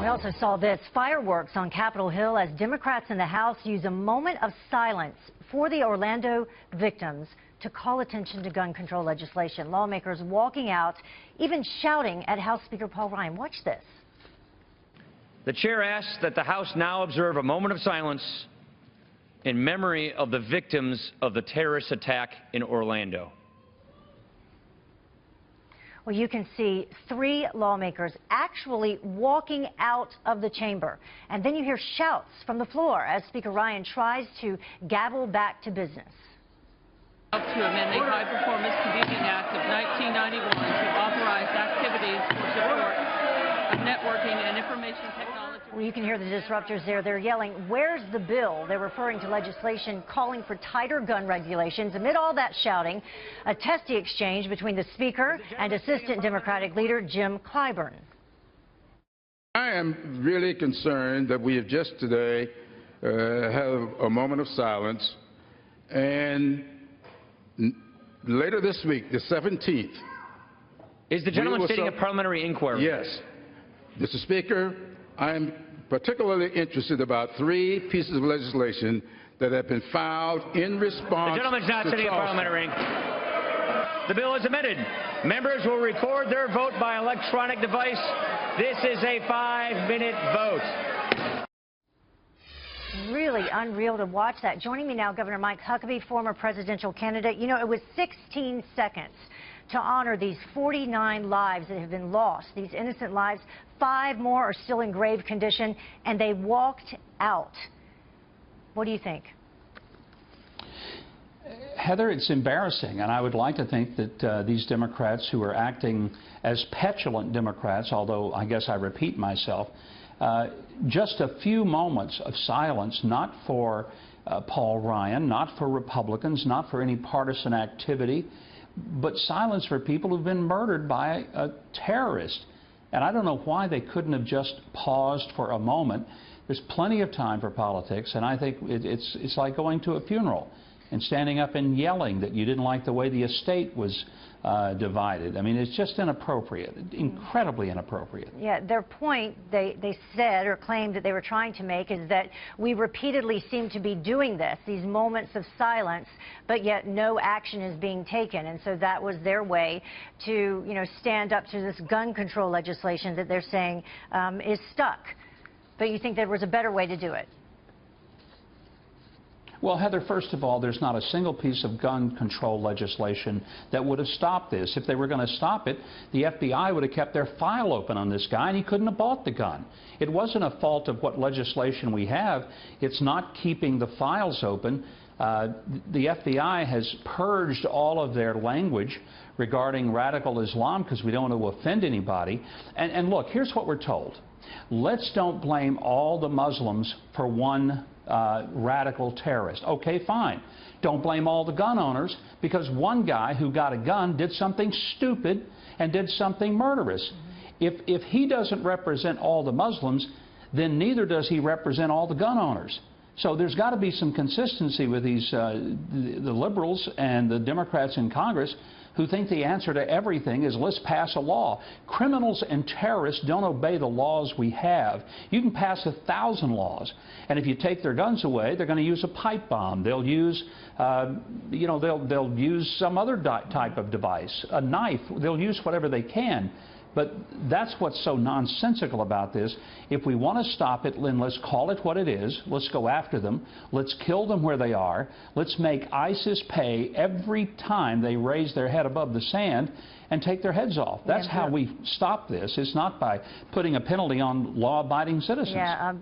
We also saw this, fireworks on Capitol Hill as Democrats in the House use a moment of silence for the Orlando victims to call attention to gun control legislation. Lawmakers walking out, even shouting at House Speaker Paul Ryan. Watch this. The chair asks that the House now observe a moment of silence in memory of the victims of the terrorist attack in Orlando. Well, you can see 3 lawmakers actually walking out of the chamber. And then you hear shouts from the floor as Speaker Ryan tries to gavel back to business. To amend the High Performance Computing Act of 1991 to authorize activities for support of networking and information technology. Well, you can hear the disruptors there. They're yelling, "Where's the bill?" They're referring to legislation calling for tighter gun regulations. Amid all that shouting, a testy exchange between the Speaker and Assistant Democratic Leader Jim Clyburn. I am really concerned that we have just today had a moment of silence, and later this week, the 17th. Is the gentleman stating a parliamentary inquiry? Yes. Mr. Speaker, I am particularly interested about 3 pieces of legislation that have been filed in response. The gentleman's not sitting a parliamentary inquiry. The bill is amended. Members will record their vote by electronic device. This is a 5-minute vote. Really unreal to watch that. Joining me now, Governor Mike Huckabee, former presidential candidate. You know, it was 16 seconds to honor these 49 lives that have been lost, these innocent lives. 5 more are still in grave condition, and they walked out. What do you think? Heather, it's embarrassing, and I would like to think that these Democrats who are acting as petulant Democrats, although I guess I repeat myself, just a few moments of silence, not for Paul Ryan, not for Republicans, not for any partisan activity, but silence for people who've been murdered by a terrorist. And I don't know why they couldn't have just paused for a moment. There's plenty of time for politics, and I think it's like going to a funeral and standing up and yelling that you didn't like the way the estate was divided. I mean, it's just inappropriate, incredibly inappropriate. Yeah, their point, they said or claimed that they were trying to make is that we repeatedly seem to be doing this, these moments of silence, but yet no action is being taken. And so that was their way to, you know, stand up to this gun control legislation that they're saying is stuck. But you think there was a better way to do it? Well, Heather, first of all, there's not a single piece of gun control legislation that would have stopped this. If they were going to stop it, the FBI would have kept their file open on this guy, and he couldn't have bought the gun. It wasn't a fault of what legislation we have. It's not keeping the files open. The FBI has purged all of their language regarding radical Islam because we don't want to offend anybody. And look, here's what we're told. Let's don't blame all the Muslims for one radical terrorist. Okay, fine. Don't blame all the gun owners because one guy who got a gun did something stupid and did something murderous. If he doesn't represent all the Muslims, then neither does he represent all the gun owners. So there's got to be some consistency with these the liberals and the Democrats in Congress who think the answer to everything is let's pass a law. Criminals and terrorists don't obey the laws we have. You can pass 1,000 laws, and if you take their guns away, they're going to use a pipe bomb. They'll use, you know, they'll use some other type of device, a knife. They'll use whatever they can. But that's what's so nonsensical about this. If we want to stop it, then let's call it what it is. Let's go after them. Let's kill them where they are. Let's make ISIS pay every time they raise their head above the sand and take their heads off. That's how we stop this. It's not by putting a penalty on law-abiding citizens. Yeah,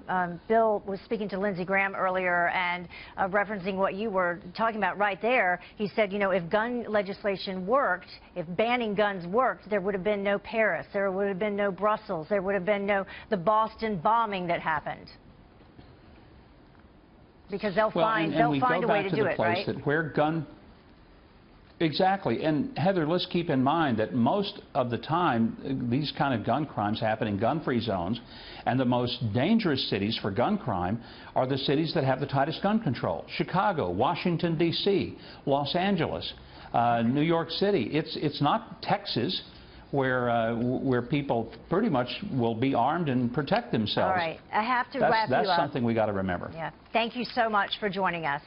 Bill was speaking to Lindsey Graham earlier and referencing what you were talking about right there. He said, you know, if gun legislation worked, if banning guns worked, there would have been no Paris, there would have been no Brussels, there would have been no the Boston bombing that happened. Because they'll find a way to do it, right? That where gun Exactly. And Heather, let's keep in mind that most of the time these kind of gun crimes happen in gun-free zones, and the most dangerous cities for gun crime are the cities that have the tightest gun control. Chicago, Washington, D.C., Los Angeles, New York City. It's not Texas where people pretty much will be armed and protect themselves. All right. I have to wrap you up. That's something we got to remember. Yeah. Thank you so much for joining us.